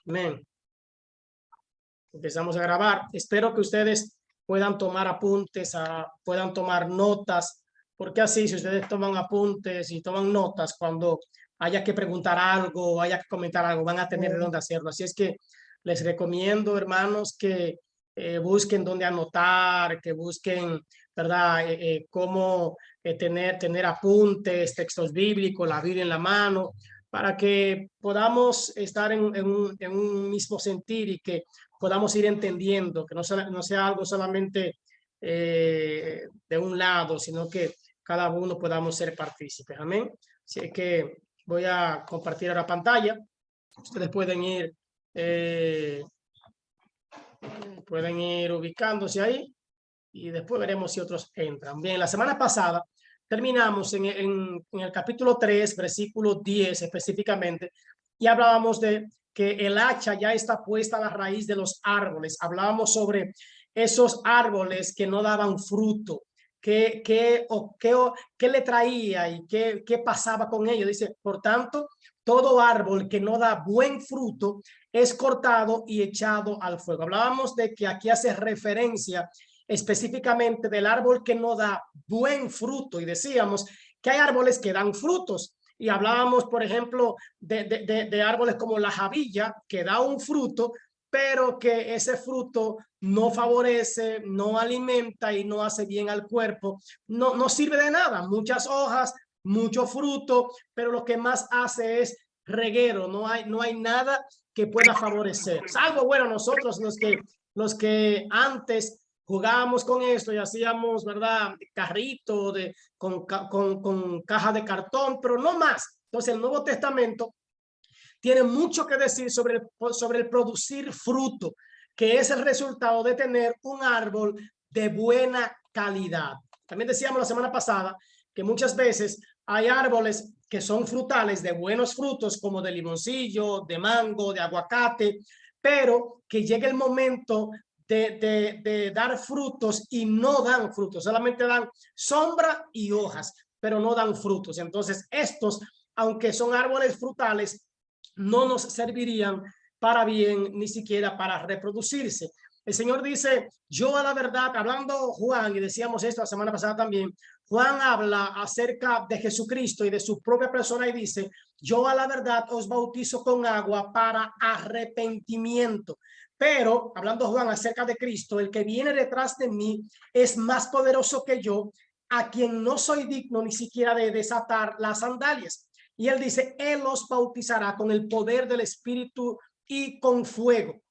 Amén. Empezamos a grabar. Espero que ustedes puedan tomar apuntes, puedan tomar notas, porque así si ustedes toman apuntes y toman notas, cuando haya que preguntar algo, haya que comentar algo, van a tener de dónde hacerlo. Así es que les recomiendo, hermanos, que busquen dónde anotar, que busquen, ¿verdad? Cómo tener apuntes, textos bíblicos, la Biblia en la mano, para que podamos estar en un mismo sentir y que podamos ir entendiendo, que no sea algo solamente de un lado, sino que cada uno podamos ser partícipes. Amén. Así que voy a compartir ahora pantalla. Ustedes eh, pueden ir ubicándose ahí y después veremos si otros entran. Bien, la semana pasada terminamos en el capítulo 3, versículo 10 específicamente, y hablábamos de que el hacha ya está puesta a la raíz de los árboles. Hablábamos sobre esos árboles que no daban fruto, qué le traía y qué pasaba con ellos. Dice, por tanto, todo árbol que no da buen fruto es cortado y echado al fuego. Hablábamos de que aquí hace referencia específicamente del árbol que no da buen fruto, y decíamos que hay árboles que dan frutos, y hablábamos, por ejemplo, de árboles como la javilla, que da un fruto, pero que ese fruto no favorece, no alimenta y no hace bien al cuerpo, no sirve de nada, muchas hojas, mucho fruto, pero lo que más hace es reguero, no hay nada que pueda favorecer, salvo, bueno, nosotros los que antes jugábamos con esto y hacíamos, ¿verdad? Carrito con caja de cartón, pero no más. Entonces el Nuevo Testamento tiene mucho que decir sobre el producir fruto, que es el resultado de tener un árbol de buena calidad. También decíamos la semana pasada que muchas veces hay árboles que son frutales de buenos frutos, como de limoncillo, de mango, de aguacate, pero que llega el momento de dar frutos y no dan frutos, solamente dan sombra y hojas, pero no dan frutos. Entonces estos, aunque son árboles frutales, no nos servirían para bien, ni siquiera para reproducirse. El Señor dice, yo a la verdad, hablando Juan, y decíamos esto la semana pasada también, Juan habla acerca de Jesucristo y de su propia persona y dice, yo a la verdad os bautizo con agua para arrepentimiento. Pero, hablando Juan acerca de Cristo, el que viene detrás de mí es más poderoso que yo, a quien no soy digno ni siquiera de desatar las sandalias. Y él dice, él los bautizará con el poder del Espíritu y con fuego.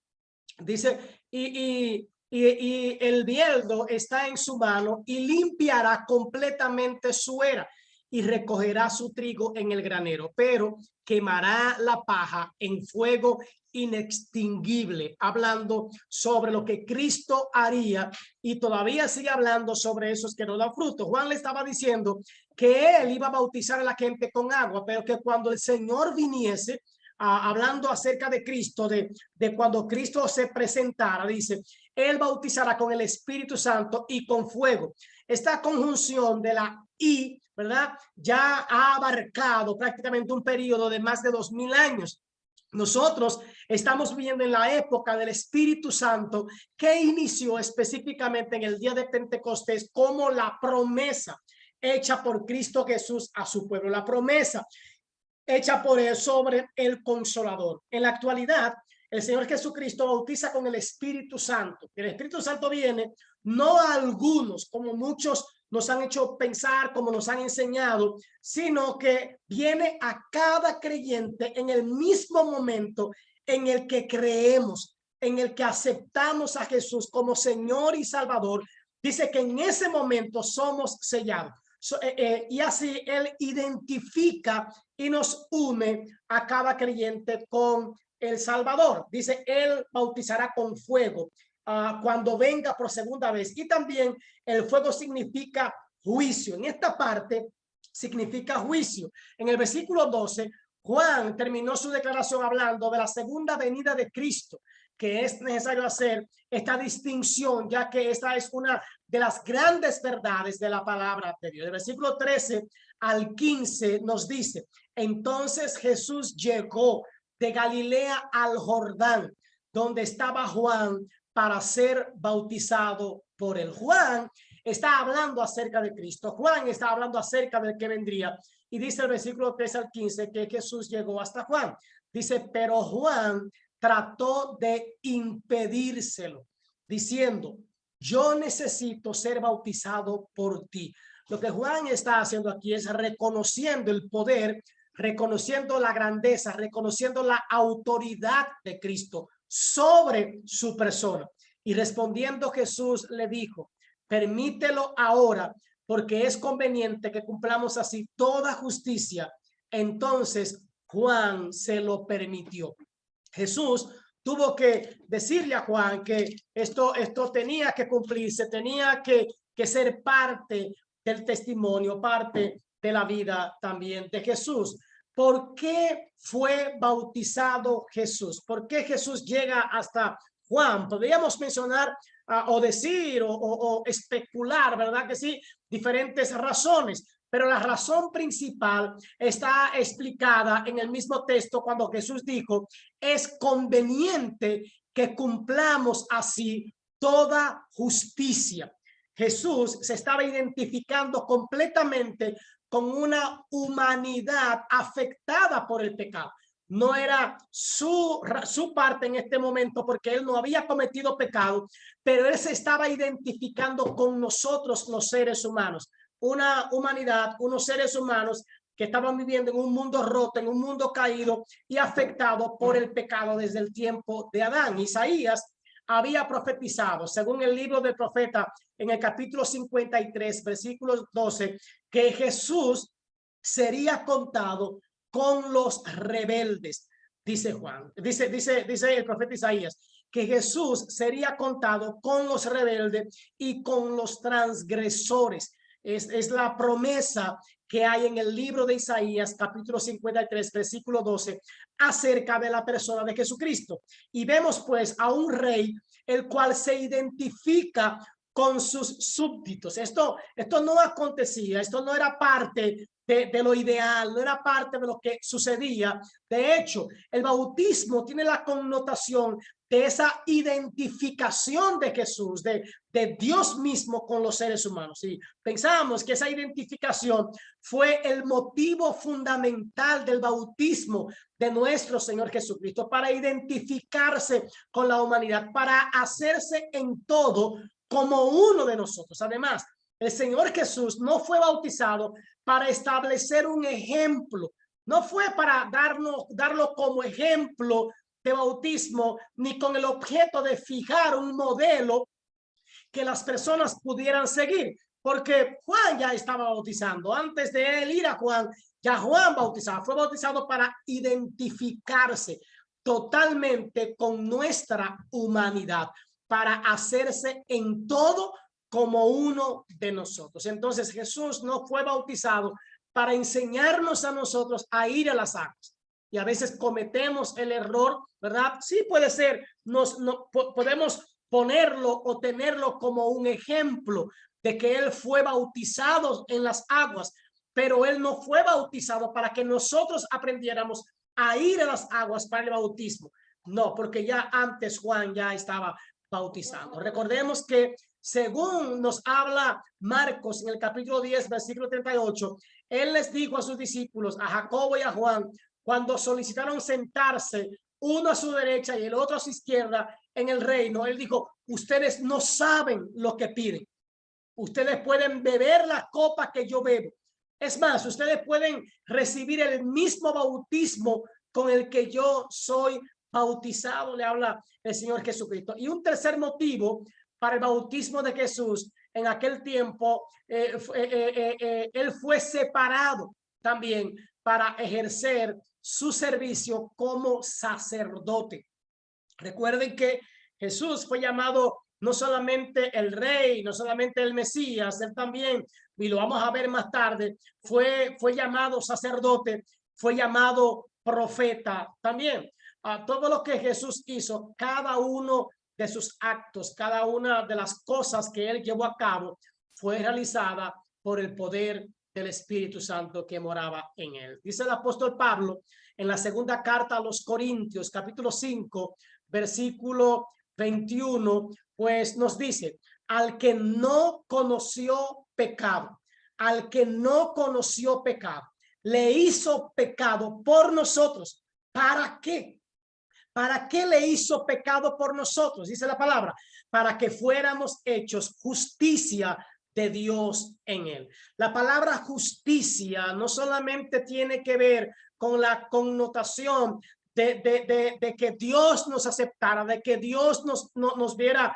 Dice, y el bieldo está en su mano y limpiará completamente su era y recogerá su trigo en el granero, pero quemará la paja en fuego inextinguible, hablando sobre lo que Cristo haría, y todavía sigue hablando sobre esos que no dan fruto. Juan le estaba diciendo que él iba a bautizar a la gente con agua, pero que cuando el Señor viniese, hablando acerca de Cristo, de cuando Cristo se presentara, dice, él bautizará con el Espíritu Santo y con fuego. Esta conjunción de la y, ¿verdad? Ya ha abarcado prácticamente un periodo de más de 2000 años. Nosotros estamos viviendo en la época del Espíritu Santo, que inició específicamente en el día de Pentecostés como la promesa hecha por Cristo Jesús a su pueblo, la promesa hecha por él sobre el Consolador. En la actualidad, el Señor Jesucristo bautiza con el Espíritu Santo. El Espíritu Santo viene no a algunos, como muchos nos han hecho pensar, como nos han enseñado, sino que viene a cada creyente en el mismo momento en el que creemos, en el que aceptamos a Jesús como Señor y Salvador. Dice que en ese momento somos sellados. Y así él identifica y nos une a cada creyente con el Salvador. Dice, él bautizará con fuego cuando venga por segunda vez. Y también el fuego significa juicio. En esta parte significa juicio. En el versículo 12, Juan terminó su declaración hablando de la segunda venida de Cristo, que es necesario hacer esta distinción, ya que esta es una de las grandes verdades de la palabra de Dios. El versículo 13 al 15 nos dice, entonces Jesús llegó de Galilea al Jordán, donde estaba Juan para ser bautizado por él. Juan está hablando acerca de Cristo. Juan está hablando acerca del que vendría. Y dice el versículo 3 al 15 que Jesús llegó hasta Juan. Dice, pero Juan trató de impedírselo, diciendo, yo necesito ser bautizado por ti. Lo que Juan está haciendo aquí es reconociendo el poder, reconociendo la grandeza, reconociendo la autoridad de Cristo sobre su persona. Y respondiendo Jesús le dijo, permítelo ahora, porque es conveniente que cumplamos así toda justicia. Entonces Juan se lo permitió. Jesús tuvo que decirle a Juan que esto tenía que cumplirse, tenía que ser parte del testimonio, parte de la vida también de Jesús. ¿Por qué fue bautizado Jesús? ¿Por qué Jesús llega hasta Juan? Podríamos mencionar o decir o especular, ¿verdad que sí? Diferentes razones. Pero la razón principal está explicada en el mismo texto cuando Jesús dijo, es conveniente que cumplamos así toda justicia. Jesús se estaba identificando completamente con una humanidad afectada por el pecado. No era su parte en este momento porque él no había cometido pecado, pero él se estaba identificando con nosotros los seres humanos. Una humanidad, unos seres humanos que estaban viviendo en un mundo roto, en un mundo caído y afectado por el pecado desde el tiempo de Adán. Isaías había profetizado, según el libro del profeta, en el capítulo 53, versículos 12, que Jesús sería contado con los rebeldes. Dice Juan, dice el profeta Isaías, que Jesús sería contado con los rebeldes y con los transgresores. Es la promesa que hay en el libro de Isaías, capítulo 53, versículo 12, acerca de la persona de Jesucristo. Y vemos pues a un rey, el cual se identifica con sus súbditos. Esto no acontecía, esto no era parte de lo ideal, no era parte de lo que sucedía. De hecho, el bautismo tiene la connotación de esa identificación de Jesús, de Dios mismo con los seres humanos. Y pensamos que esa identificación fue el motivo fundamental del bautismo de nuestro Señor Jesucristo, para identificarse con la humanidad, para hacerse en todo como uno de nosotros. Además, el Señor Jesús no fue bautizado para establecer un ejemplo, no fue para darlo como ejemplo de bautismo, ni con el objeto de fijar un modelo que las personas pudieran seguir, porque Juan ya estaba bautizando. Antes de él ir a Juan, ya Juan bautizaba, fue bautizado para identificarse totalmente con nuestra humanidad, para hacerse en todo como uno de nosotros. Entonces Jesús no fue bautizado para enseñarnos a nosotros a ir a las aguas. Y a veces cometemos el error, ¿verdad? Sí puede ser, podemos ponerlo o tenerlo como un ejemplo de que él fue bautizado en las aguas, pero él no fue bautizado para que nosotros aprendiéramos a ir a las aguas para el bautismo. No, porque ya antes Juan ya estaba bautizando. Recordemos que según nos habla Marcos en el capítulo 10, versículo 38, él les dijo a sus discípulos, a Jacobo y a Juan, cuando solicitaron sentarse uno a su derecha y el otro a su izquierda en el reino, él dijo, ustedes no saben lo que piden. Ustedes pueden beber la copa que yo bebo. Es más, ustedes pueden recibir el mismo bautismo con el que yo soy bautizado, le habla el Señor Jesucristo. Y un tercer motivo para el bautismo de Jesús en aquel tiempo, él fue separado también para ejercer su servicio como sacerdote. Recuerden que Jesús fue llamado no solamente el rey, no solamente el Mesías, él también, y lo vamos a ver más tarde, fue llamado sacerdote, fue llamado profeta también. A todo lo que Jesús hizo, cada uno de sus actos, cada una de las cosas que él llevó a cabo fue realizada por el poder del Espíritu Santo que moraba en él. Dice el apóstol Pablo en la segunda carta a los Corintios, capítulo 5, versículo 21, pues nos dice, al que no conoció pecado, al que no conoció pecado, le hizo pecado por nosotros. ¿Para qué? ¿Para qué le hizo pecado por nosotros? Dice la palabra, para que fuéramos hechos justicia de Dios en él. La palabra justicia no solamente tiene que ver con la connotación de que Dios nos aceptara, de que Dios nos viera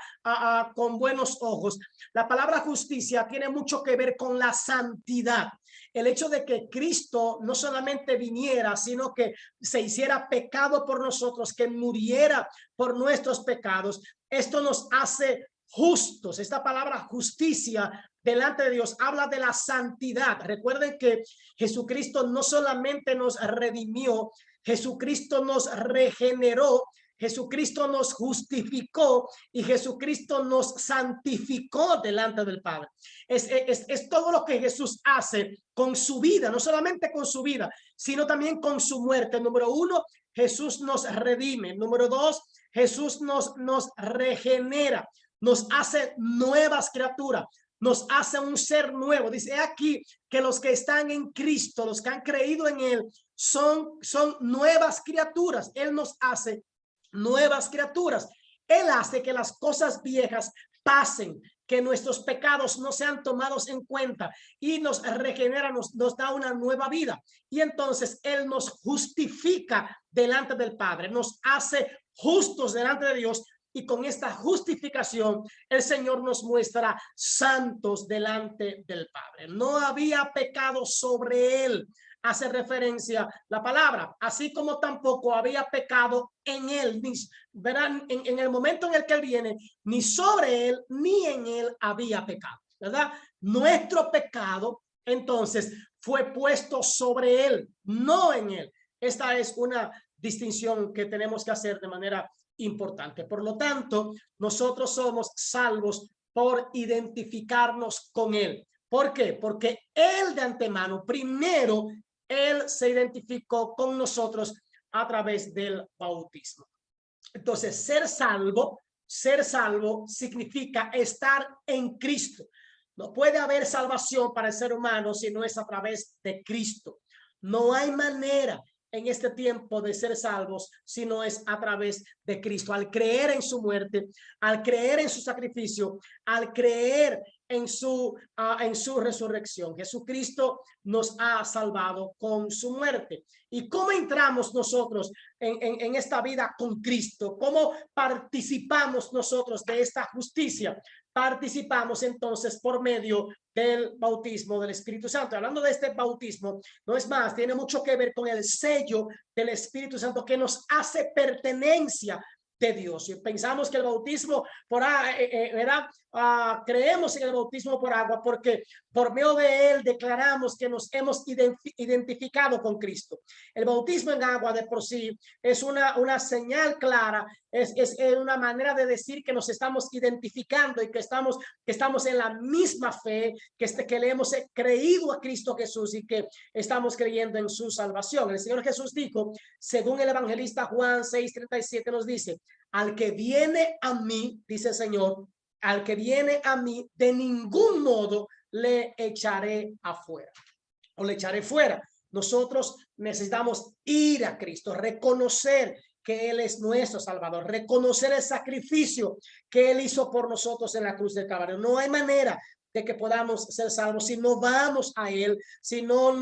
con buenos ojos. La palabra justicia tiene mucho que ver con la santidad. El hecho de que Cristo no solamente viniera, sino que se hiciera pecado por nosotros, que muriera por nuestros pecados, esto nos hace justos. Esta palabra justicia delante de Dios habla de la santidad. Recuerden que Jesucristo no solamente nos redimió, Jesucristo nos regeneró, Jesucristo nos justificó y Jesucristo nos santificó delante del Padre. Es todo lo que Jesús hace con su vida, no solamente con su vida, sino también con su muerte. Número uno, Jesús nos redime. Número dos, Jesús nos regenera, nos hace nuevas criaturas, nos hace un ser nuevo. Dice aquí que los que están en Cristo, los que han creído en él, son nuevas criaturas. Él nos hace nuevas criaturas. Él hace que las cosas viejas pasen, que nuestros pecados no sean tomados en cuenta y nos regenera, nos da una nueva vida. Y entonces Él nos justifica delante del Padre, nos hace justos delante de Dios. Y con esta justificación, el Señor nos muestra santos delante del Padre. No había pecado sobre él. Hace referencia la palabra, así como tampoco había pecado en él. Verán, en el momento en el que él viene, ni sobre él ni en él había pecado, ¿verdad? Nuestro pecado, entonces, fue puesto sobre él, no en él. Esta es una distinción que tenemos que hacer de manera importante. Por lo tanto, nosotros somos salvos por identificarnos con él. ¿Por qué? Porque él de antemano, primero, él se identificó con nosotros a través del bautismo. Entonces, ser salvo significa estar en Cristo. No puede haber salvación para el ser humano si no es a través de Cristo. No hay manera en este tiempo de ser salvos si no es a través de Cristo. Al creer en su muerte, al creer en su sacrificio, al creer en su resurrección. Jesucristo nos ha salvado con su muerte. ¿Y cómo entramos nosotros en esta vida con Cristo? ¿Cómo participamos nosotros de esta justicia? Participamos entonces por medio del bautismo del Espíritu Santo. Hablando de este bautismo, no es más, tiene mucho que ver con el sello del Espíritu Santo que nos hace pertenencia de Dios. Y pensamos que el bautismo por creemos en el bautismo por agua porque por medio de él declaramos que nos hemos identificado con Cristo. El bautismo en agua de por sí es una señal clara, es una manera de decir que nos estamos identificando y que estamos en la misma fe, que le hemos creído a Cristo Jesús y que estamos creyendo en su salvación. El Señor Jesús dijo, según el evangelista Juan 6:37 nos dice, al que viene a mí, dice el Señor, al que viene a mí, de ningún modo le echaré afuera o le echaré fuera. Nosotros necesitamos ir a Cristo, reconocer que Él es nuestro Salvador, reconocer el sacrificio que Él hizo por nosotros en la cruz del Calvario. No hay manera de que podamos ser salvos si no vamos a Él, si no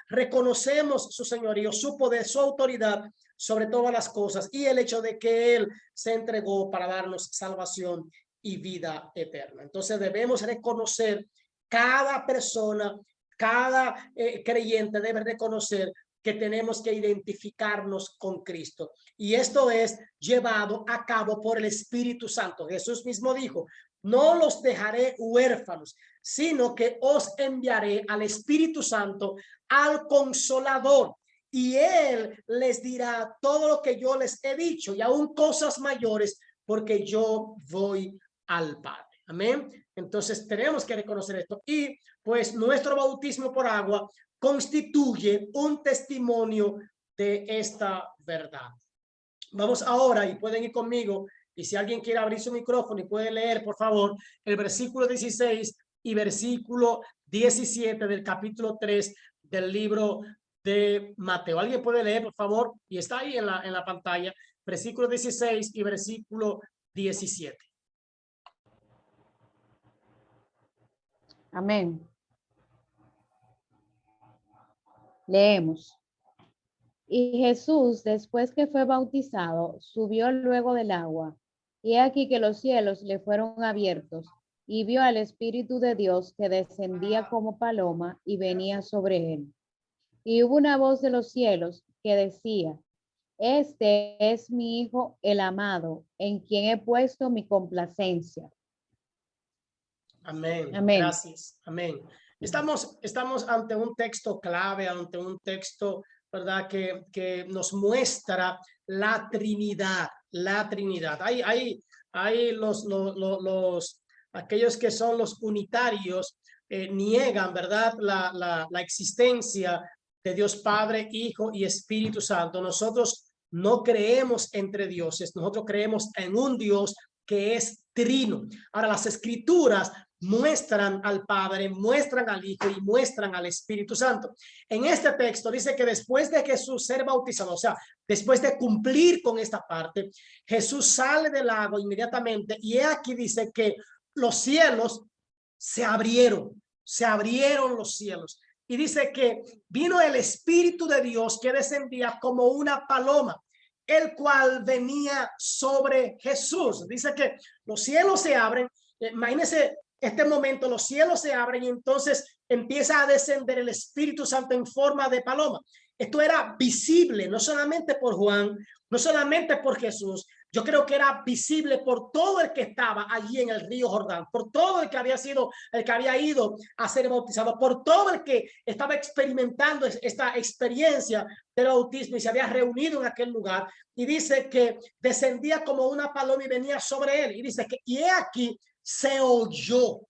reconocemos su señorío, su poder, su autoridad sobre todas las cosas y el hecho de que Él se entregó para darnos salvación y vida eterna. Entonces debemos reconocer, cada persona, cada creyente debe reconocer que tenemos que identificarnos con Cristo. Y esto es llevado a cabo por el Espíritu Santo. Jesús mismo dijo, no los dejaré huérfanos, sino que os enviaré al Espíritu Santo, al Consolador. Y Él les dirá todo lo que yo les he dicho y aún cosas mayores, porque yo voy al Padre. Amén. Entonces tenemos que reconocer esto. Y pues nuestro bautismo por agua constituye un testimonio de esta verdad. Vamos ahora, y pueden ir conmigo, y si alguien quiere abrir su micrófono y puede leer, por favor, el versículo 16 y versículo 17 del capítulo 3 del libro de Mateo. ¿Alguien puede leer, por favor? Y está ahí en la pantalla, versículo 16 y versículo 17. Amén. Leemos. Y Jesús, después que fue bautizado, subió luego del agua. Y aquí que los cielos le fueron abiertos, y vio al Espíritu de Dios que descendía como paloma y venía sobre él. Y hubo una voz de los cielos que decía: Este es mi Hijo el amado, en quien he puesto mi complacencia. Amén. Amén. Gracias. Amén. Estamos ante un texto clave, ante un texto, ¿verdad? Que nos muestra la Trinidad, la Trinidad. Hay aquellos que son los unitarios, niegan, ¿verdad? La existencia de Dios Padre, Hijo y Espíritu Santo. Nosotros no creemos entre dioses, nosotros creemos en un Dios que es trino. Ahora, las escrituras muestran al Padre, muestran al Hijo y muestran al Espíritu Santo. En este texto dice que después de Jesús ser bautizado, o sea, después de cumplir con esta parte, Jesús sale del lago inmediatamente y aquí dice que los cielos se abrieron los cielos. Y dice que vino el Espíritu de Dios que descendía como una paloma, el cual venía sobre Jesús. Dice que los cielos se abren. Imagínense este momento, los cielos se abren y entonces empieza a descender el Espíritu Santo en forma de paloma. Esto era visible, no solamente por Juan, no solamente por Jesús. Yo creo que era visible por todo el que estaba allí en el río Jordán, por todo el que había ido a ser bautizado, por todo el que estaba experimentando esta experiencia del bautismo y se había reunido en aquel lugar. Y dice que descendía como una paloma y venía sobre él. Y dice que, y he aquí, se oyó.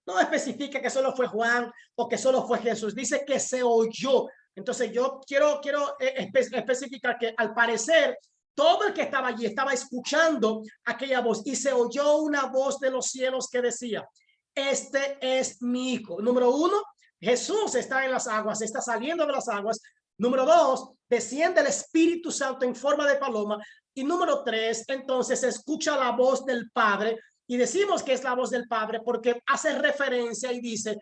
No especifica que solo fue Juan o que solo fue Jesús. Dice que se oyó. Entonces yo quiero especificar que al parecer todo el que estaba allí estaba escuchando aquella voz y se oyó una voz de los cielos que decía: este es mi Hijo. Número uno, Jesús está en las aguas, está saliendo de las aguas. Número dos, desciende el Espíritu Santo en forma de paloma. Y número tres, entonces se escucha la voz del Padre. Y decimos que es la voz del Padre porque hace referencia y dice,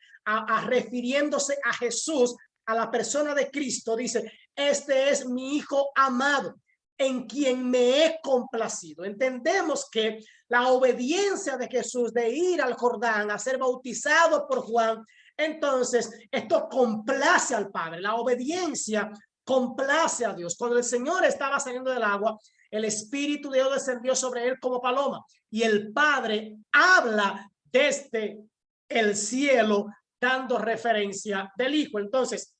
refiriéndose a Jesús, a la persona de Cristo, dice: este es mi Hijo amado, en quien me he complacido. Entendemos que la obediencia de Jesús de ir al Jordán a ser bautizado por Juan, entonces esto complace al Padre. La obediencia complace a Dios. Cuando el Señor estaba saliendo del agua, el Espíritu de Dios descendió sobre él como paloma y el Padre habla desde el cielo dando referencia del Hijo. Entonces,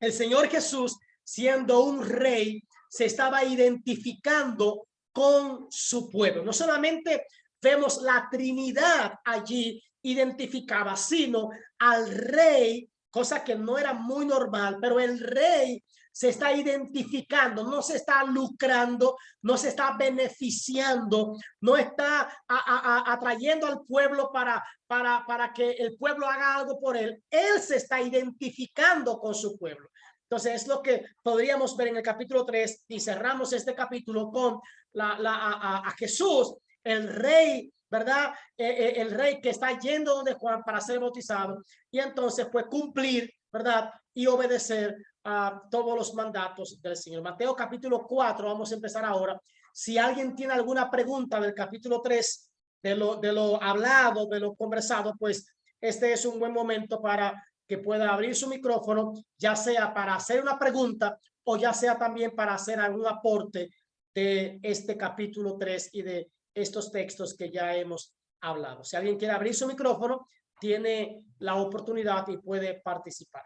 el Señor Jesús, siendo un rey, se estaba identificando con su pueblo. No solamente vemos la Trinidad allí identificada, sino al rey, cosa que no era muy normal, pero el rey se está identificando, no se está lucrando, no se está beneficiando, no está atrayendo al pueblo para que el pueblo haga algo por él. Él se está identificando con su pueblo. Entonces es lo que podríamos ver en el capítulo 3 y cerramos este capítulo con a Jesús, el rey, ¿verdad? El rey que está yendo donde Juan para ser bautizado y entonces pues cumplir, ¿verdad? Y obedecer a todos los mandatos del Señor. Mateo capítulo 4, vamos a empezar ahora. Si alguien tiene alguna pregunta del capítulo 3, de lo hablado, de lo conversado, pues este es un buen momento para que pueda abrir su micrófono, ya sea para hacer una pregunta o ya sea también para hacer algún aporte de este capítulo 3 y de estos textos que ya hemos hablado. Si alguien quiere abrir su micrófono, tiene la oportunidad y puede participar.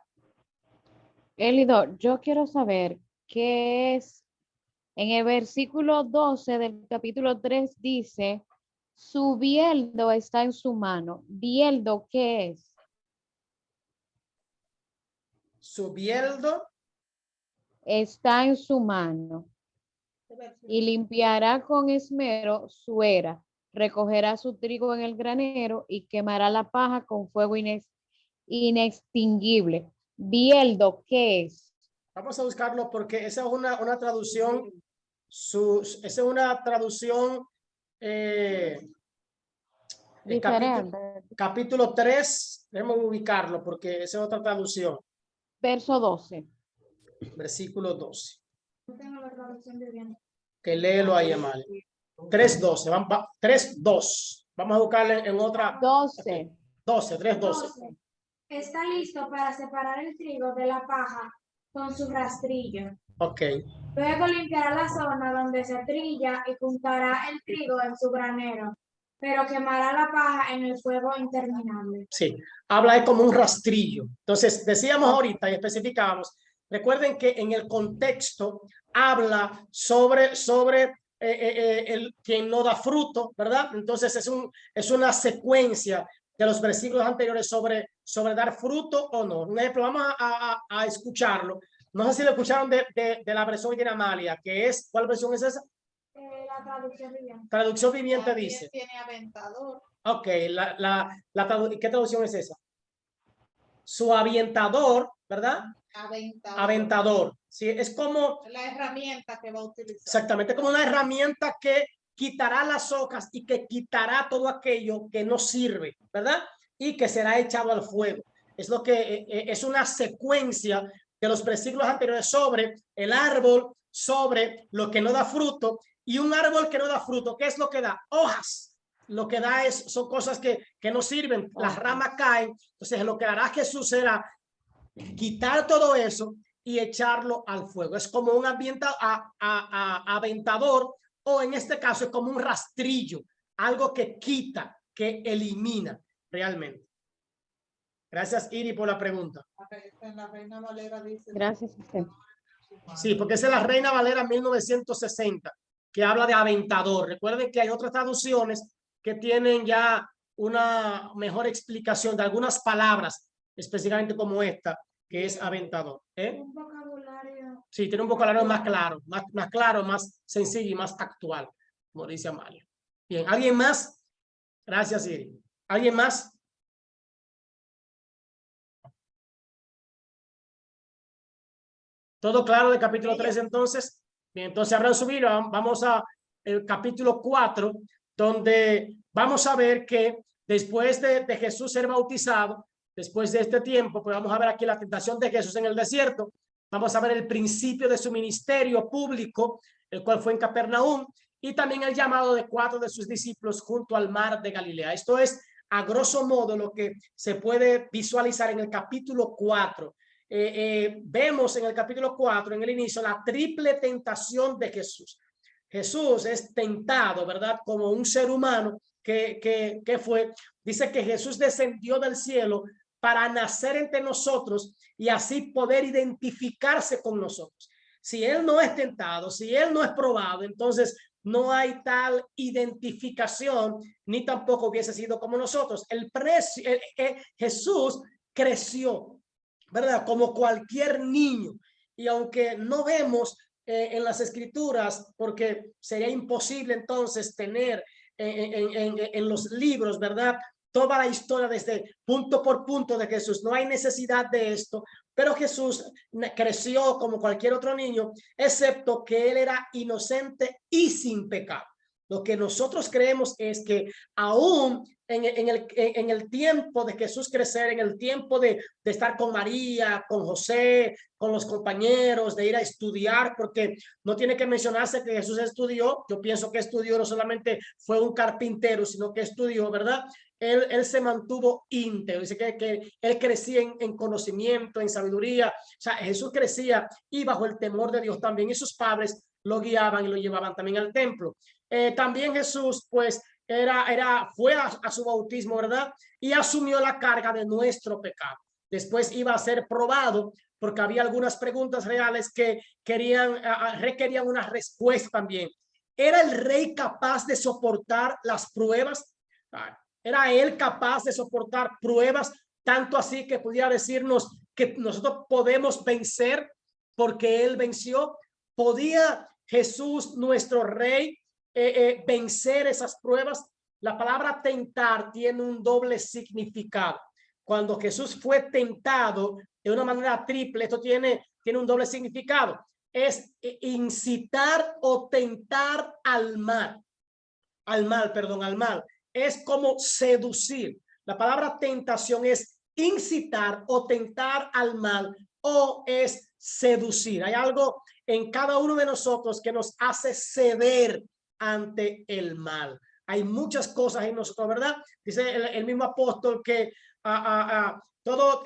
Elidor, yo quiero saber qué es, en el versículo 12 del capítulo 3 dice Su bieldo está en su mano. ¿Bieldo qué es? Su bieldo. Está en su mano. Y limpiará con esmero su era. Recogerá su trigo en el granero y quemará la paja con fuego inextinguible. Bieldo, ¿qué es? Vamos a buscarlo porque esa es una traducción. Esa es una traducción. El Diferente. capítulo 3. Debemos ubicarlo porque esa es otra traducción. Verso 12. Versículo 12. No tengo la traducción viviente. Que léelo ahí, Amalia. 3:12. 3:2. Vamos a buscarlo en otra. 12. Okay. 12, 3:12. Está listo para separar el trigo de la paja con su rastrillo. Ok. Luego limpiará la zona donde se trilla y juntará el trigo en su granero, pero quemará la paja en el fuego interminable. Sí, habla de como un rastrillo. Entonces, decíamos ahorita y especificábamos, recuerden que en el contexto habla sobre el quien no da fruto, ¿verdad? Entonces es una secuencia de los versículos anteriores sobre dar fruto o no. Un ejemplo, vamos a escucharlo. No sé si lo escucharon de la versión de Amalia, que es, ¿cuál versión es esa? La traducción viviente. Traducción viviente dice. Tiene aventador. Ok, ¿qué traducción es esa? Su avientador, ¿verdad? Aventador. Sí, es como La herramienta que va a utilizar. exactamente como una herramienta que quitará las hojas y que quitará todo aquello que no sirve, ¿verdad? Y que será echado al fuego. Es lo que es una secuencia de los versículos anteriores sobre el árbol, sobre lo que no da fruto, y un árbol que no da fruto, ¿qué es lo que da? Hojas. Lo que da son cosas que no sirven, las ramas caen. Entonces lo que hará Jesús será quitar todo eso y echarlo al fuego. Es como un aventador, o en este caso es como un rastrillo, algo que quita, que elimina realmente. Gracias, Iri, por la pregunta. En la Reina Valera dice. Gracias a usted. Sí, porque esa es la Reina Valera 1960, que habla de aventador. Recuerden que hay otras traducciones que tienen ya una mejor explicación de algunas palabras, específicamente como esta, que es aventador. Un vocabulario. Sí, tiene un vocabulario más claro, más claro, más sencillo y más actual, como dice Amalia. Bien, ¿alguien más? Gracias, Iri. ¿Alguien más? ¿Todo claro del capítulo 3 entonces? Bien, entonces habrán subido. Vamos a el capítulo 4, donde vamos a ver que después de Jesús ser bautizado, después de este tiempo, pues vamos a ver aquí la tentación de Jesús en el desierto. Vamos a ver el principio de su ministerio público, el cual fue en Capernaum, y también el llamado de 4 de sus discípulos junto al mar de Galilea. Esto es, a grosso modo, lo que se puede visualizar en el capítulo 4. Vemos en el capítulo 4, en el inicio, la triple tentación de Jesús. Jesús es tentado, ¿verdad? Como un ser humano que fue, dice que Jesús descendió del cielo para nacer entre nosotros y así poder identificarse con nosotros. Si él no es tentado, si él no es probado, entonces no hay tal identificación, ni tampoco hubiese sido como nosotros. Jesús creció, ¿verdad? Como cualquier niño. Y aunque no vemos en las escrituras, porque sería imposible entonces tener en los libros, ¿verdad? Toda la historia desde punto por punto de Jesús. No hay necesidad de esto, pero Jesús creció como cualquier otro niño, excepto que él era inocente y sin pecado. Lo que nosotros creemos es que aún en el tiempo de Jesús crecer, en el tiempo de estar con María, con José, con los compañeros, de ir a estudiar, porque no tiene que mencionarse que Jesús estudió. Yo pienso que estudió, no solamente fue un carpintero, sino que estudió, ¿verdad? Él se mantuvo íntegro. Dice que él crecía en conocimiento, en sabiduría. O sea, Jesús crecía y bajo el temor de Dios también, y sus padres lo guiaban y lo llevaban también al templo. También Jesús, pues, fue a su bautismo, ¿verdad? Y asumió la carga de nuestro pecado. Después iba a ser probado porque había algunas preguntas reales que requerían una respuesta también. ¿Era el rey capaz de soportar las pruebas? ¿Era él capaz de soportar pruebas? Tanto así que pudiera decirnos que nosotros podemos vencer porque él venció. ¿Podía Jesús, nuestro rey, vencer esas pruebas? La palabra tentar tiene un doble significado. Cuando Jesús fue tentado de una manera triple, esto tiene un doble significado. Es incitar o tentar al mal. Al mal. Es como seducir. La palabra tentación es incitar o tentar al mal, o es seducir. Hay algo en cada uno de nosotros que nos hace ceder ante el mal. Hay muchas cosas en nosotros, ¿verdad? Dice el mismo apóstol que todo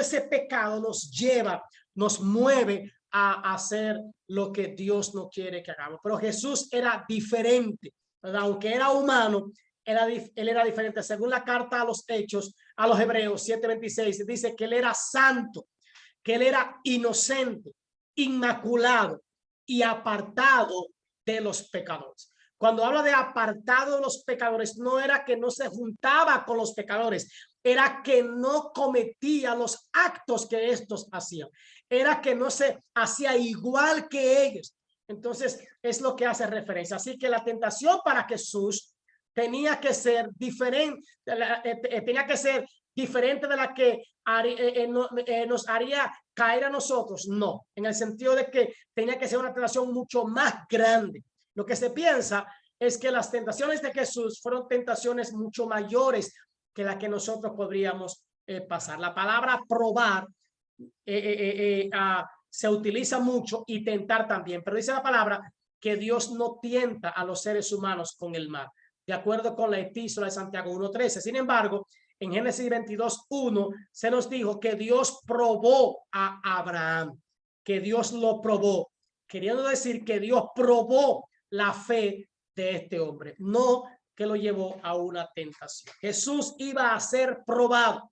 ese pecado nos lleva, nos mueve a hacer lo que Dios no quiere que hagamos. Pero Jesús era diferente, ¿verdad? Aunque era humano, él era diferente. Según la carta a los Hechos, a los Hebreos 7:26, dice que él era santo, que él era inocente, inmaculado y apartado de los pecadores. Cuando habla de apartado de los pecadores, no era que no se juntaba con los pecadores, era que no cometía los actos que estos hacían, era que no se hacía igual que ellos. Entonces es lo que hace referencia. Así que la tentación para Jesús tenía que ser diferente, de la que nos haría caer a nosotros. No, en el sentido de que tenía que ser una tentación mucho más grande. Lo que se piensa es que las tentaciones de Jesús fueron tentaciones mucho mayores que la que nosotros podríamos pasar. La palabra probar se utiliza mucho, y tentar también, pero dice la palabra que Dios no tienta a los seres humanos con el mal, de acuerdo con la epístola de Santiago 1:13. Sin embargo, en Génesis 22:1 se nos dijo que Dios probó a Abraham, que Dios lo probó, queriendo decir que Dios probó la fe de este hombre, no que lo llevó a una tentación. Jesús iba a ser probado.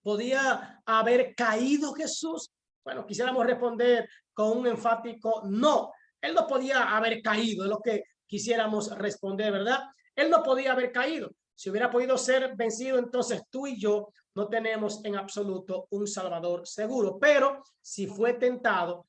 ¿Podía haber caído Jesús? Bueno, quisiéramos responder con un enfático no. Él no podía haber caído, es lo que quisiéramos responder, ¿verdad? Él no podía haber caído. Si hubiera podido ser vencido, entonces tú y yo no tenemos en absoluto un Salvador seguro. Pero si fue tentado,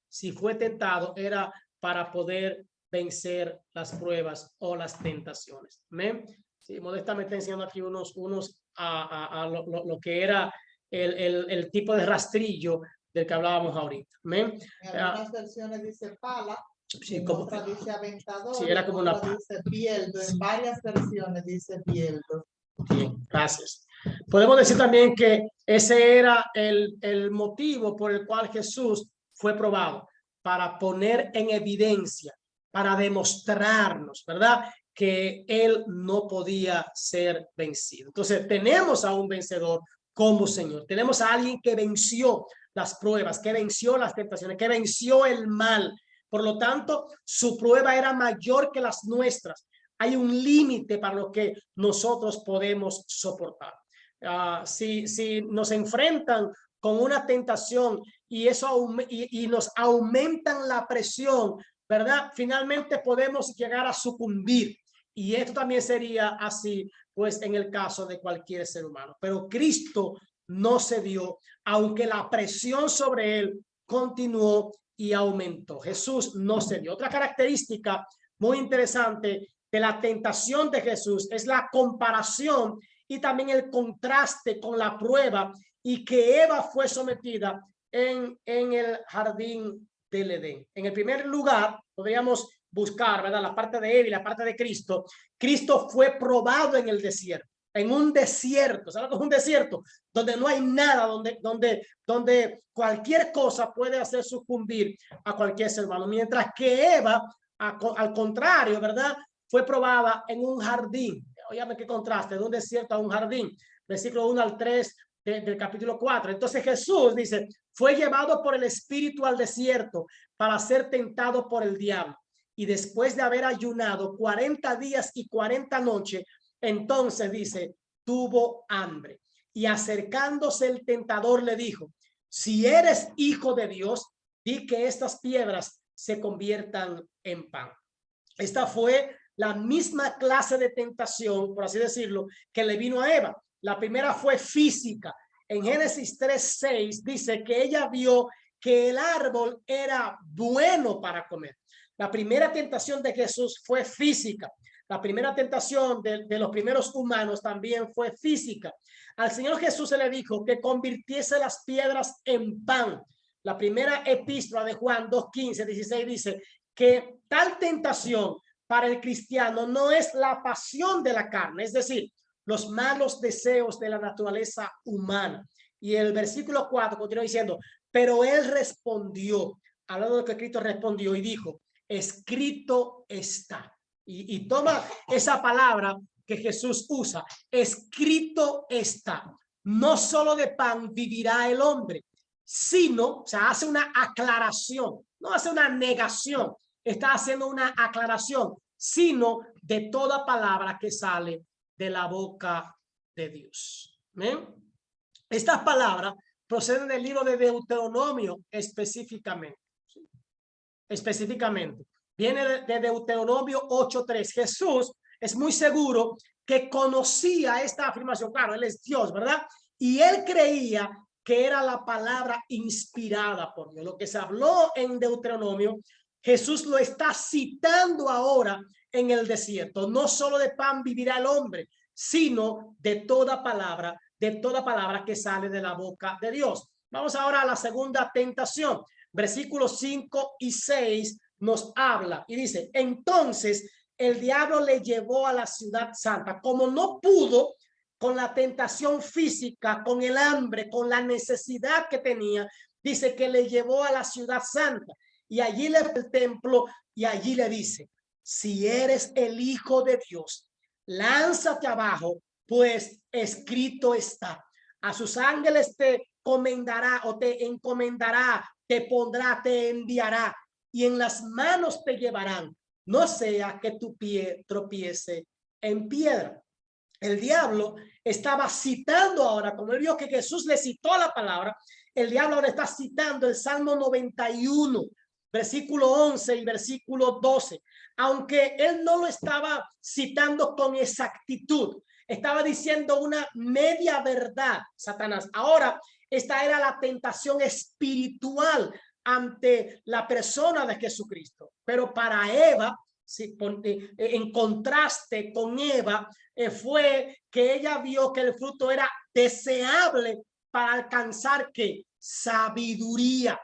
era para poder vencer las pruebas o las tentaciones. ¿Amén? Sí, modestamente enseñando aquí unos lo que era el tipo de rastrillo del que hablábamos ahorita. ¿Amén? En algunas versiones dice pala, sí, en otra dice aventador, sí, era como una dice bieldo, en varias versiones dice bieldo. Bien, gracias. Podemos decir también que ese era el motivo por el cual Jesús fue probado, para poner en evidencia, para demostrarnos, ¿verdad?, que él no podía ser vencido. Entonces tenemos a un vencedor como Señor. Tenemos a alguien que venció las pruebas, que venció las tentaciones, que venció el mal. Por lo tanto, su prueba era mayor que las nuestras. Hay un límite para lo que nosotros podemos soportar. Si nos enfrentan con una tentación y nos aumentan la presión, ¿verdad? Finalmente podemos llegar a sucumbir. Y esto también sería así, pues, en el caso de cualquier ser humano. Pero Cristo no cedió, aunque la presión sobre él continuó y aumentó. Jesús no cedió. Otra característica muy interesante de la tentación de Jesús es la comparación y también el contraste con la prueba y que Eva fue sometida en el jardín del Edén. En el primer lugar, podríamos buscar, ¿verdad?, la parte de Eva y la parte de Cristo. Cristo fue probado en el desierto, en un desierto. ¿Sabes lo que es un desierto? Donde no hay nada, donde cualquier cosa puede hacer sucumbir a cualquier ser humano. Mientras que Eva, al contrario, ¿verdad?, fue probada en un jardín. Óyame qué contraste, de un desierto a un jardín. Versículo 1 al 3 del capítulo 4. Entonces Jesús dice, fue llevado por el Espíritu al desierto para ser tentado por el diablo. Y después de haber ayunado 40 días y 40 noches, entonces dice, tuvo hambre. Y acercándose el tentador le dijo, si eres hijo de Dios, di que estas piedras se conviertan en pan. Esta fue la misma clase de tentación, por así decirlo, que le vino a Eva. La primera fue física. En Génesis 3:6 dice que ella vio que el árbol era bueno para comer. La primera tentación de Jesús fue física. La primera tentación de los primeros humanos también fue física. Al Señor Jesús se le dijo que convirtiese las piedras en pan. La primera epístola de Juan 2:15-16 dice que tal tentación para el cristiano no es la pasión de la carne, es decir, los malos deseos de la naturaleza humana. Y el versículo 4 continúa diciendo, pero él respondió, hablando de lo que Cristo respondió y dijo, escrito está. Y toma esa palabra que Jesús usa, escrito está. No solo de pan vivirá el hombre, sino, o sea, hace una aclaración, no hace una negación, está haciendo una aclaración, sino de toda palabra que sale de la boca de Dios. ¿Ven? Estas palabras proceden del libro de Deuteronomio específicamente. ¿Sí? Específicamente. Viene de Deuteronomio 8:3. Jesús es muy seguro que conocía esta afirmación. Claro, él es Dios, ¿verdad? Y él creía que era la palabra inspirada por Dios. Lo que se habló en Deuteronomio, Jesús lo está citando ahora en el desierto. No solo de pan vivirá el hombre, sino de toda palabra que sale de la boca de Dios. Vamos ahora a la segunda tentación. Versículos 5 y 6 nos habla y dice, entonces el diablo le llevó a la ciudad santa. Como no pudo con la tentación física, con el hambre, con la necesidad que tenía, dice que le llevó a la ciudad santa y allí le el templo y allí le dice, si eres el Hijo de Dios, lánzate abajo, pues escrito está. A sus ángeles te comendará o te encomendará, te pondrá, te enviará y en las manos te llevarán. No sea que tu pie tropiece en piedra. El diablo estaba citando ahora, como él vio que Jesús le citó la palabra, el diablo ahora está citando el Salmo 91, versículo 11 y versículo 12. Aunque él no lo estaba citando con exactitud, estaba diciendo una media verdad, Satanás. Ahora, esta era la tentación espiritual ante la persona de Jesucristo. Pero para Eva, en contraste con Eva, fue que ella vio que el fruto era deseable para alcanzar ¿qué? Sabiduría.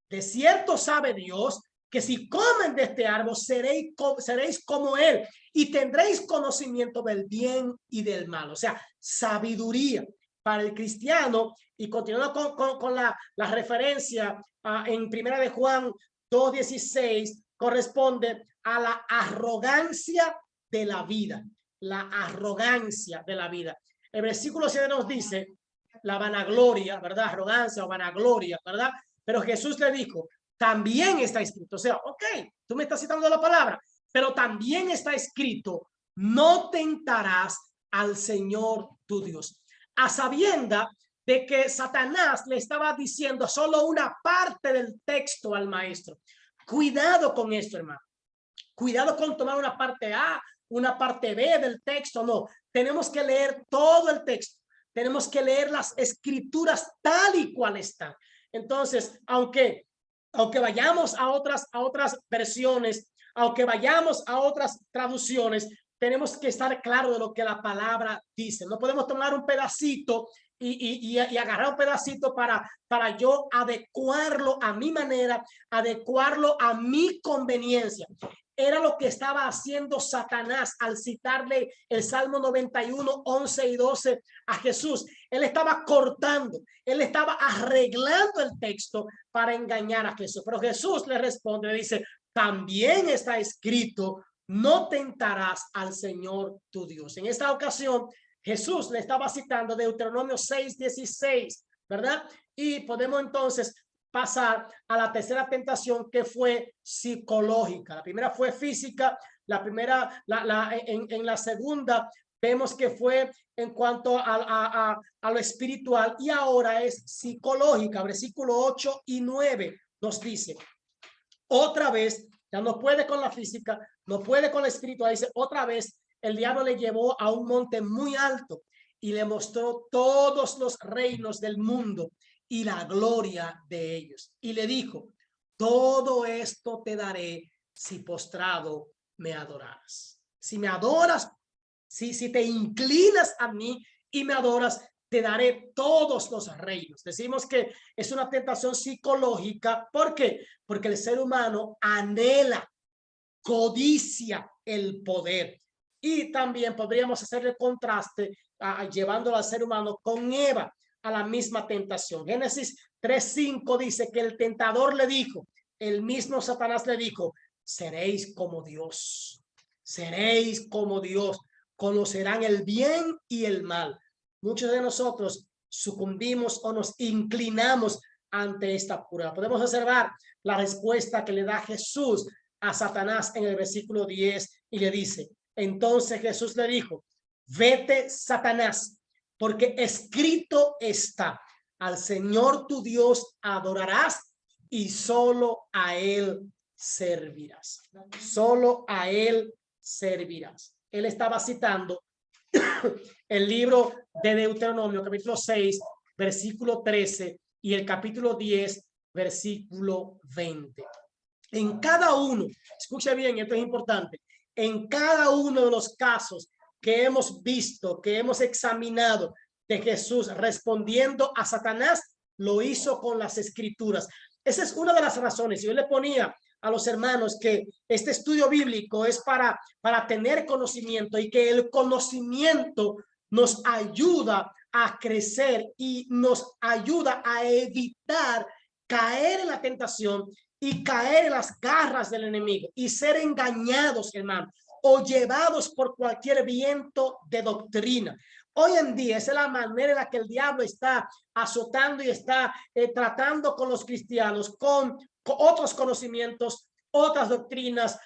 De cierto sabe Dios que si comen de este árbol seréis como él y tendréis conocimiento del bien y del mal. O sea, sabiduría para el cristiano. Y continuando con la referencia en primera de Juan 2:16, corresponde a la arrogancia de la vida. La arrogancia de la vida. El versículo 7 nos dice la vanagloria, ¿verdad? Arrogancia o vanagloria, ¿verdad? Pero Jesús le dijo, también está escrito, o sea, ok, tú me estás citando la palabra, pero también está escrito, no tentarás al Señor tu Dios. A sabienda de que Satanás le estaba diciendo solo una parte del texto al maestro. Cuidado con esto, hermano. Cuidado con tomar una parte A, una parte B del texto. No, tenemos que leer todo el texto. Tenemos que leer las escrituras tal y cual están. Entonces, aunque vayamos a otras versiones, aunque vayamos a otras traducciones, tenemos que estar claro de lo que la palabra dice. No podemos tomar un pedacito y agarrar un pedacito para yo adecuarlo a mi manera, adecuarlo a mi conveniencia. Era lo que estaba haciendo Satanás al citarle el Salmo 91, 11 y 12 a Jesús. Él estaba cortando, él estaba arreglando el texto para engañar a Jesús. Pero Jesús le responde, le dice, también está escrito, no tentarás al Señor tu Dios. En esta ocasión, Jesús le estaba citando Deuteronomio 6:16, ¿verdad? Y podemos entonces pasar a la tercera tentación, que fue psicológica. La primera fue física, en la segunda vemos que fue en cuanto a lo espiritual, y ahora es psicológica. Versículo 8 y 9 nos dice, otra vez Ya no puede con la física, no puede con la espiritual. Dice, otra vez, el diablo le llevó a un monte muy alto y le mostró todos los reinos del mundo y la gloria de ellos. Y le dijo, todo esto te daré si postrado me adoraras. Si me adoras, si te inclinas a mí y me adoras, te daré todos los reinos. Decimos que es una tentación psicológica. ¿Por qué? Porque el ser humano anhela, codicia el poder. Y también podríamos hacer el contraste llevándolo al ser humano con Eva a la misma tentación. Génesis 3:5 dice que el tentador le dijo, el mismo Satanás le dijo, seréis como Dios, seréis como Dios, conocerán el bien y el mal. Muchos de nosotros sucumbimos o nos inclinamos ante esta prueba. Podemos observar la respuesta que le da Jesús a Satanás en el versículo 10 y le dice, entonces Jesús le dijo, vete Satanás, porque escrito está, al Señor tu Dios adorarás y solo a él servirás. Solo a él servirás. Él estaba citando el libro de Deuteronomio, capítulo 6, versículo 13 y el capítulo 10, versículo 20. En cada uno, escucha bien, esto es importante, en cada uno de los casos que hemos visto, que hemos examinado de Jesús respondiendo a Satanás, lo hizo con las escrituras. Esa es una de las razones. Yo le ponía a los hermanos que este estudio bíblico es para tener conocimiento y que el conocimiento nos ayuda a crecer y nos ayuda a evitar caer en la tentación y caer en las garras del enemigo y ser engañados, hermano, o llevados por cualquier viento de doctrina. Hoy en día esa es la manera en la que el diablo está azotando y está tratando con los cristianos, con otros conocimientos, otras doctrinas,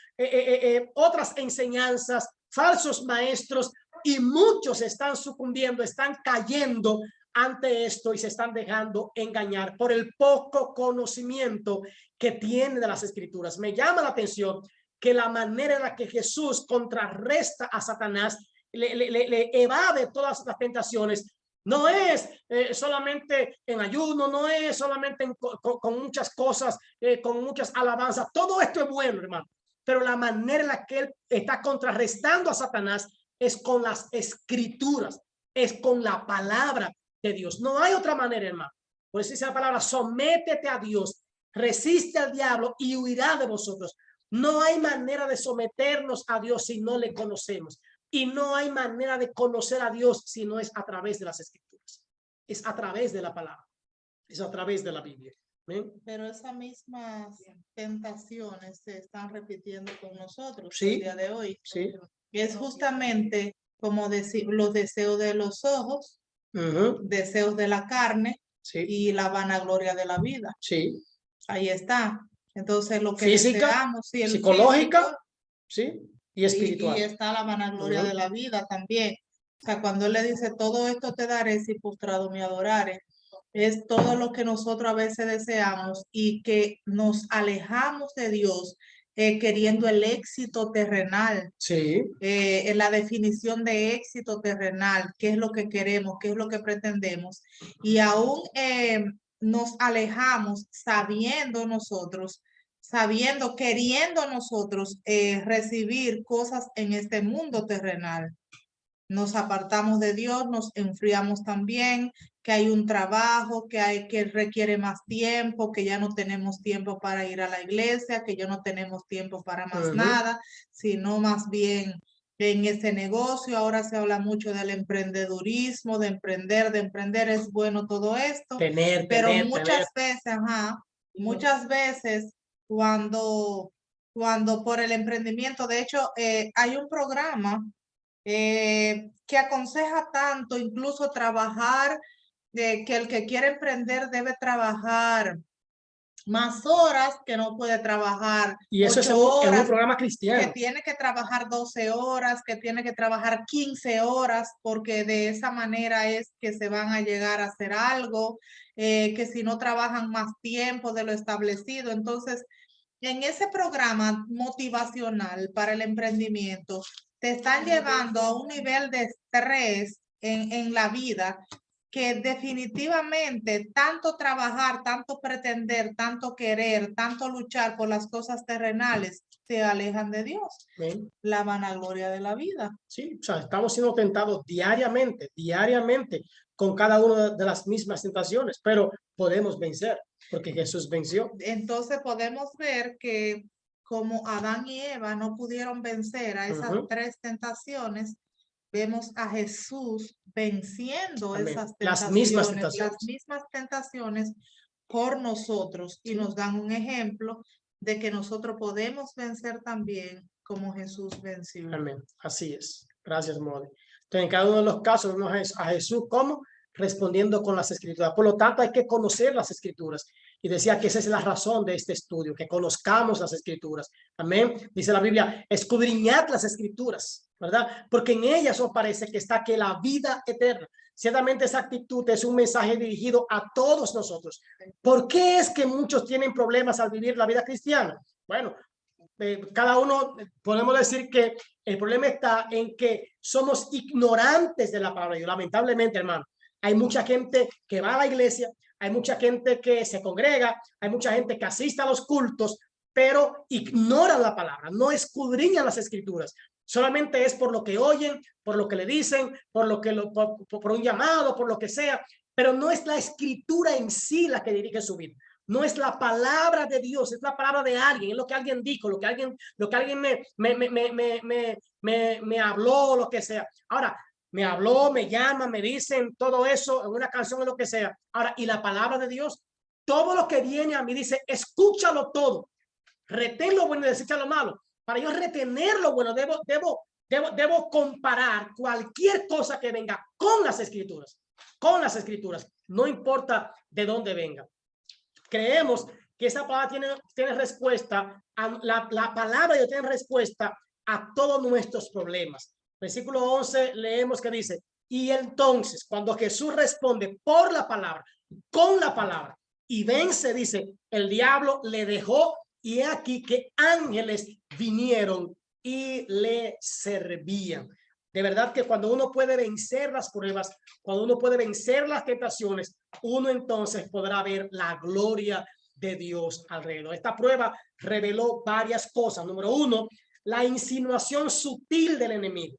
otras enseñanzas, falsos maestros, y muchos están sucumbiendo, están cayendo ante esto y se están dejando engañar por el poco conocimiento que tienen de las escrituras. Me llama la atención que la manera en la que Jesús contrarresta a Satanás, le evade todas las tentaciones, no es solamente en ayuno, no es solamente con muchas cosas, con muchas alabanzas. Todo esto es bueno, hermano, pero la manera en la que él está contrarrestando a Satanás es con las escrituras, es con la palabra de Dios. No hay otra manera, hermano. Por eso dice la palabra, sométete a Dios, resiste al diablo y huirá de vosotros. No hay manera de someternos a Dios si no le conocemos. Y no hay manera de conocer a Dios si no es a través de las escrituras. Es a través de la palabra. Es a través de la Biblia. ¿Ven? Pero esas mismas tentaciones se están repitiendo con nosotros Sí, el día de hoy. Sí. Es justamente como decir los deseos de los ojos, deseos de la carne Sí. y la vanagloria de la vida. Sí. Ahí está. Entonces lo que Física, deseamos, sí, el psicológica, físico, sí, y espiritual. y está la vanagloria de la vida también. O sea, cuando él le dice, todo esto te daré si postrado me adorares, es todo lo que nosotros a veces deseamos y que nos alejamos de Dios queriendo el éxito terrenal. Sí. En la definición de éxito terrenal, qué es lo que queremos, qué es lo que pretendemos. Y aún nos alejamos queriendo nosotros recibir cosas en este mundo terrenal. Nos apartamos de Dios, nos enfriamos también, que hay un trabajo, que requiere más tiempo, que ya no tenemos tiempo para ir a la iglesia, que ya no tenemos tiempo para más nada, sino más bien en ese negocio. Ahora se habla mucho del emprendedurismo, de emprender, es bueno todo esto, pero muchas veces cuando por el emprendimiento, de hecho, hay un programa que aconseja tanto, incluso trabajar, que el que quiere emprender debe trabajar más horas, que no puede trabajar y eso 8 es horas, un programa cristiano. que tiene que trabajar 12 horas, que tiene que trabajar 15 horas, porque de esa manera es que se van a llegar a hacer algo, que si no trabajan más tiempo de lo establecido. Entonces, en ese programa motivacional para el emprendimiento, te están llevando a un nivel de estrés en la vida que definitivamente tanto trabajar, tanto pretender, tanto querer, tanto luchar por las cosas terrenales, te alejan de Dios. Amén. La vanagloria de la vida. Sí, o sea, estamos siendo tentados diariamente, con cada una de las mismas tentaciones, pero podemos vencer porque Jesús venció. Entonces podemos ver que como Adán y Eva no pudieron vencer a esas tres tentaciones, vemos a Jesús venciendo Amén. esas Las mismas tentaciones por nosotros y nos dan un ejemplo de que nosotros podemos vencer también como Jesús venció. Amén. Así es. Gracias, Modi. Entonces, en cada uno de los casos vemos a Jesús como respondiendo con las escrituras. Por lo tanto, hay que conocer las escrituras. Y decía que esa es la razón de este estudio, que conozcamos las escrituras. Amén. Dice la Biblia, escudriñad las escrituras, ¿verdad? Porque en ellas os parece que está que la vida eterna. Ciertamente esa actitud es un mensaje dirigido a todos nosotros. ¿Por qué es que muchos tienen problemas al vivir la vida cristiana? Bueno, cada uno podemos decir que el problema está en que somos ignorantes de la palabra de Dios. Lamentablemente, hermano, hay mucha gente que va a la iglesia, hay mucha gente que se congrega, hay mucha gente que asiste a los cultos, pero ignoran la palabra, no escudriñan las escrituras. Solamente es por lo que oyen, por lo que le dicen, por un llamado, por lo que sea, pero no es la escritura en sí la que dirige su vida. No es la palabra de Dios, es la palabra de alguien, es lo que alguien dijo, lo que alguien me habló, lo que sea. Ahora, me habló, me llama, me dicen todo eso en una canción o lo que sea. Ahora, y la palabra de Dios, todo lo que viene a mí dice, escúchalo todo, retén lo bueno y desecha lo malo. Para yo retener lo bueno, debo comparar cualquier cosa que venga con las escrituras, no importa de dónde venga. Creemos que esa palabra tiene respuesta, la palabra de Dios tiene respuesta a todos nuestros problemas. Versículo 11 leemos que dice, y entonces cuando Jesús responde por la palabra, con la palabra, y vence, dice, el diablo le dejó, y he aquí que ángeles vinieron y le servían. De verdad que cuando uno puede vencer las pruebas, cuando uno puede vencer las tentaciones, uno entonces podrá ver la gloria de Dios alrededor. Esta prueba reveló varias cosas. Número uno, la insinuación sutil del enemigo.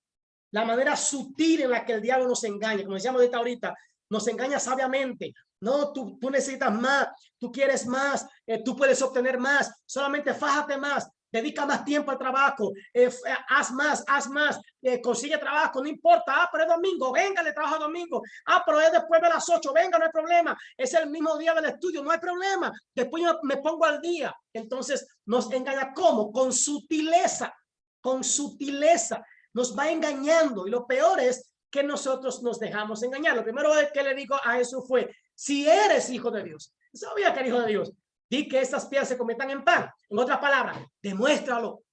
La manera sutil en la que el diablo nos engaña. Como decíamos ahorita, nos engaña sabiamente. No, tú necesitas más, tú quieres más, tú puedes obtener más, solamente fájate más. Dedica más tiempo al trabajo, haz más, consigue trabajo, no importa, pero es domingo, venga, le trabajo domingo, pero es después de las 8, venga, no hay problema, es el mismo día del estudio, no hay problema, después yo me pongo al día. Entonces nos engaña, ¿cómo? Con sutileza, nos va engañando, y lo peor es que nosotros nos dejamos engañar. Lo primero que le digo a Jesús fue, si eres hijo de Dios, sabía que era hijo de Dios, di que estas piedras se conviertan en pan. En otras palabras, demuéstralo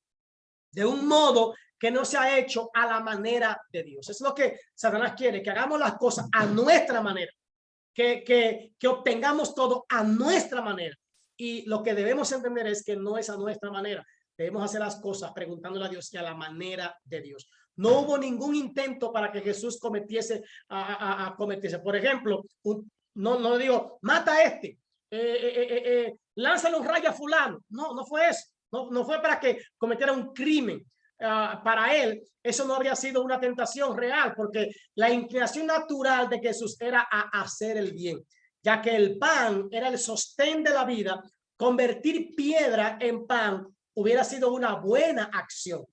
de un modo que no se ha hecho a la manera de Dios. Es lo que Satanás quiere, que hagamos las cosas a nuestra manera, que obtengamos todo a nuestra manera. Y lo que debemos entender es que no es a nuestra manera. Debemos hacer las cosas preguntándole a Dios y a la manera de Dios. No hubo ningún intento para que Jesús cometiese. Por ejemplo, no digo, mata a este. Lánzale un rayo a fulano. No fue eso. No fue para que cometiera un crimen. Para él eso no habría sido una tentación real, porque la inclinación natural de Jesús era a hacer el bien, ya que el pan era el sostén de la vida. Convertir piedra en pan hubiera sido una buena acción,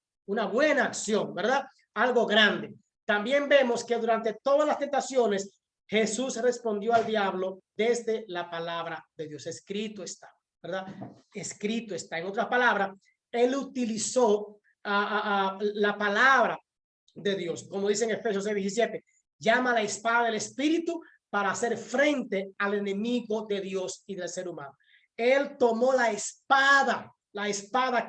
¿verdad? Algo grande. También vemos que durante todas las tentaciones Jesús respondió al diablo desde la palabra de Dios. Escrito está, ¿verdad? Escrito está. En otras palabras, él utilizó la palabra de Dios. Como dice en Efesios 6:17, llama la espada del Espíritu para hacer frente al enemigo de Dios y del ser humano. Él tomó la espada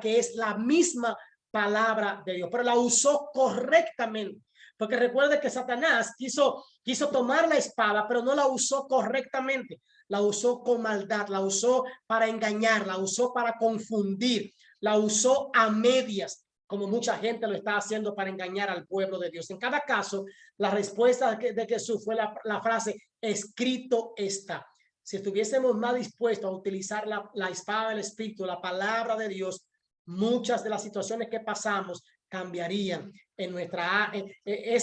que es la misma palabra de Dios, pero la usó correctamente. Porque recuerde que Satanás quiso tomar la espada, pero no la usó correctamente. La usó con maldad, la usó para engañar, la usó para confundir, la usó a medias, como mucha gente lo está haciendo para engañar al pueblo de Dios. En cada caso, la respuesta de Jesús fue la frase, escrito está. Si estuviésemos más dispuestos a utilizar la espada del Espíritu, la palabra de Dios, muchas de las situaciones que pasamos cambiarían. Es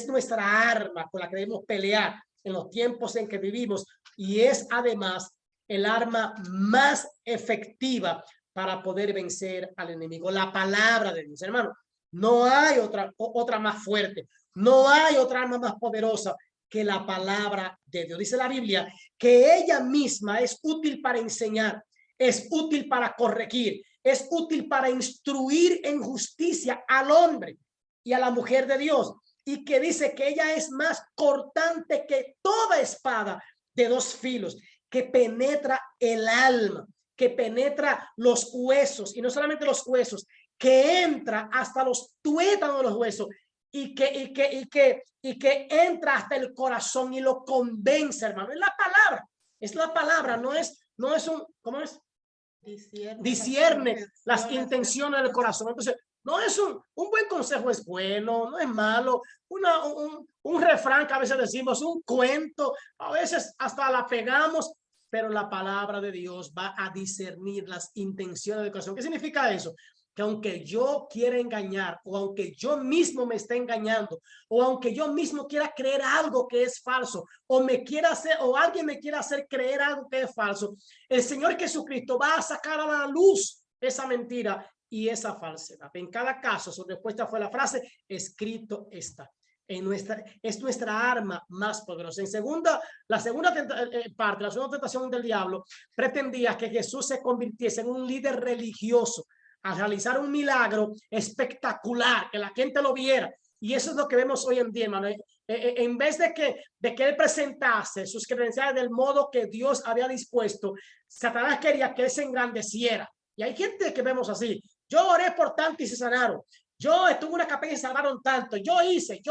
nuestra arma con la que debemos pelear en los tiempos en que vivimos, y es además el arma más efectiva para poder vencer al enemigo. La palabra de Dios, hermano. No hay otra más fuerte, no hay otra arma más poderosa que la palabra de Dios. Dice la Biblia que ella misma es útil para enseñar, es útil para corregir, es útil para instruir en justicia al hombre y a la mujer de Dios, y que dice que ella es más cortante que toda espada de dos filos, que penetra el alma, que penetra los huesos, y no solamente los huesos, que entra hasta los tuétanos de los huesos, y que entra hasta el corazón y lo convence, hermano. Es la palabra, no es un, ¿cómo es? Discierne las intenciones del corazón. Entonces, no es un buen consejo, es bueno, no es malo. Un refrán que a veces decimos, un cuento, a veces hasta la pegamos, pero la palabra de Dios va a discernir las intenciones del corazón. ¿Qué significa eso? Que aunque yo quiera engañar, o aunque yo mismo me esté engañando, o aunque yo mismo quiera creer algo que es falso, o alguien me quiera hacer creer algo que es falso, el Señor Jesucristo va a sacar a la luz esa mentira y esa falsedad. En cada caso, su respuesta fue la frase, escrito está. Es nuestra arma más poderosa. La segunda tentación del diablo pretendía que Jesús se convirtiese en un líder religioso, a realizar un milagro espectacular, que la gente lo viera. Y eso es lo que vemos hoy en día, hermano. En vez de que él presentase sus credenciales del modo que Dios había dispuesto, Satanás quería que él se engrandeciera. Y hay gente que vemos así. Yo oré por tanto y se sanaron. Yo estuve en una capilla y salvaron tanto. Yo hice.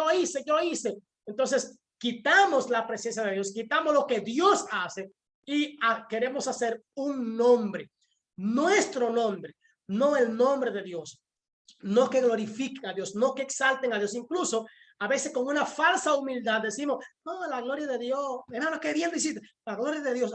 Entonces, quitamos la presencia de Dios, quitamos lo que Dios hace y queremos hacer un nombre, nuestro nombre, no el nombre de Dios, no que glorifiquen a Dios, no que exalten a Dios. Incluso a veces con una falsa humildad decimos, no, la gloria de Dios, hermano, qué bien decir, la gloria de Dios.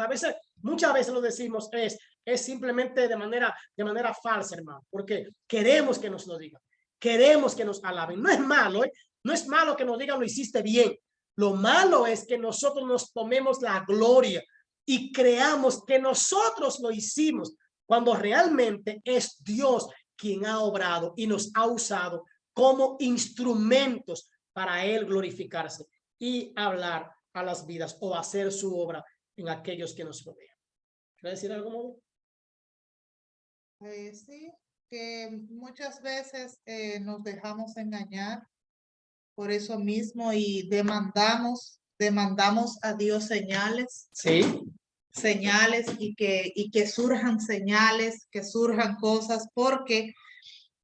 Muchas veces lo decimos es simplemente de manera falsa, hermano, porque queremos que nos lo digan, queremos que nos alaben. No es malo, no es malo que nos digan lo hiciste bien. Lo malo es que nosotros nos tomemos la gloria y creamos que nosotros lo hicimos, cuando realmente es Dios quien ha obrado y nos ha usado como instrumentos para él glorificarse y hablar a las vidas o hacer su obra en aquellos que nos rodean. ¿Quieres decir algo, Mauro? Sí, que muchas veces nos dejamos engañar por eso mismo y demandamos a Dios señales. Sí. Señales y que surjan señales, que surjan cosas, porque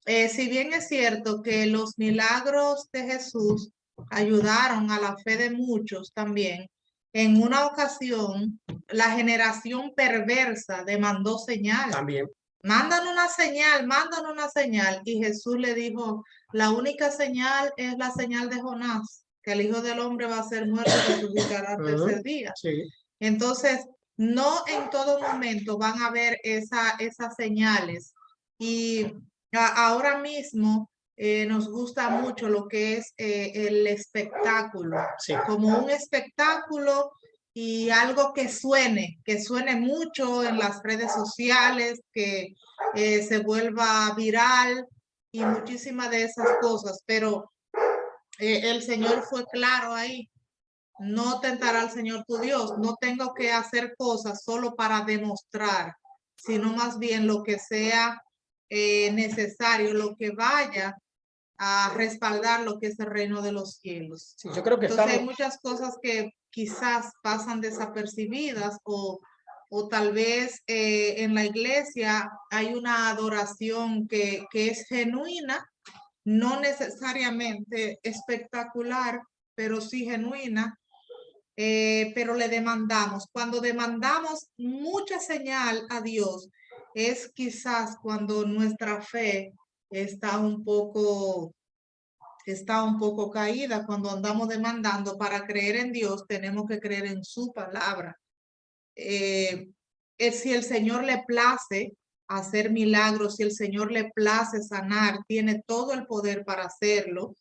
si bien es cierto que los milagros de Jesús ayudaron a la fe de muchos también, en una ocasión la generación perversa demandó señales. También. Mandan una señal, y Jesús le dijo, la única señal es la señal de Jonás, que el Hijo del Hombre va a ser muerto y resucitará al tercer día. Sí. Entonces, no en todo momento van a haber esas señales. Y ahora mismo nos gusta mucho lo que es el espectáculo. Sí. Como un espectáculo y algo que suene mucho en las redes sociales, que se vuelva viral y muchísimas de esas cosas. Pero el Señor fue claro ahí. No tentará al Señor tu Dios. No tengo que hacer cosas solo para demostrar, sino más bien lo que sea necesario, lo que vaya a respaldar lo que es el reino de los cielos. Sí, yo creo que entonces hay muchas cosas que quizás pasan desapercibidas o tal vez en la iglesia hay una adoración que es genuina, no necesariamente espectacular, pero sí genuina, pero le demandamos. Cuando demandamos mucha señal a Dios, es quizás cuando nuestra fe está un poco caída. Cuando andamos demandando. Para creer en Dios tenemos que creer en su palabra. Si el Señor le place hacer milagros, si el Señor le place sanar, tiene todo el poder para hacerlo.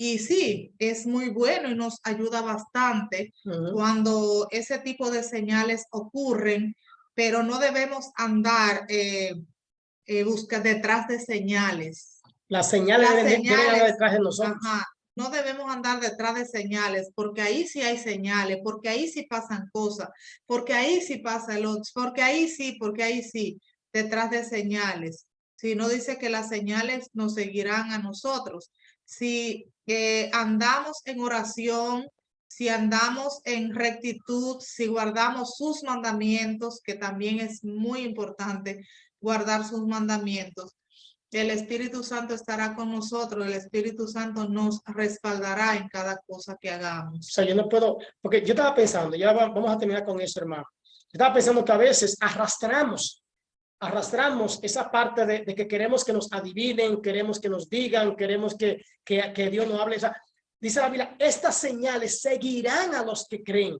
Y sí, es muy bueno y nos ayuda bastante cuando ese tipo de señales ocurren, pero no debemos andar buscar detrás de señales. Las señales deben andar detrás de nosotros. Ajá, no debemos andar detrás de señales, porque ahí sí hay señales, porque ahí sí pasan cosas, porque ahí sí pasa el otro, porque ahí sí, detrás de señales. Si no dice que las señales nos seguirán a nosotros. Si andamos en oración, si andamos en rectitud, si guardamos sus mandamientos, que también es muy importante guardar sus mandamientos, el Espíritu Santo estará con nosotros, el Espíritu Santo nos respaldará en cada cosa que hagamos. O sea, yo no puedo, porque yo estaba pensando, ya vamos a terminar con eso, hermano. Yo estaba pensando que a veces arrastramos esa parte de que queremos que nos adivinen, queremos que nos digan, queremos que Dios nos hable. O sea, dice la Biblia, estas señales seguirán a los que creen.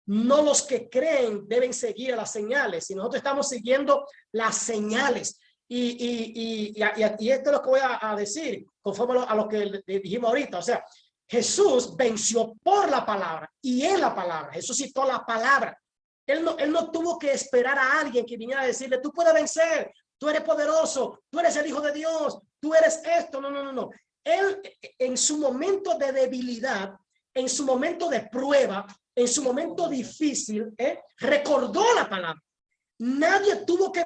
No los que creen deben seguir a las señales. Y nosotros estamos siguiendo las señales. Y esto es lo que voy a decir, conforme a lo que dijimos ahorita. O sea, Jesús venció por la palabra y en la palabra. Jesús citó la palabra. Él no tuvo que esperar a alguien que viniera a decirle, tú puedes vencer, tú eres poderoso, tú eres el Hijo de Dios, tú eres esto. No. Él en su momento de debilidad, en su momento de prueba, en su momento difícil, recordó la palabra. Nadie tuvo que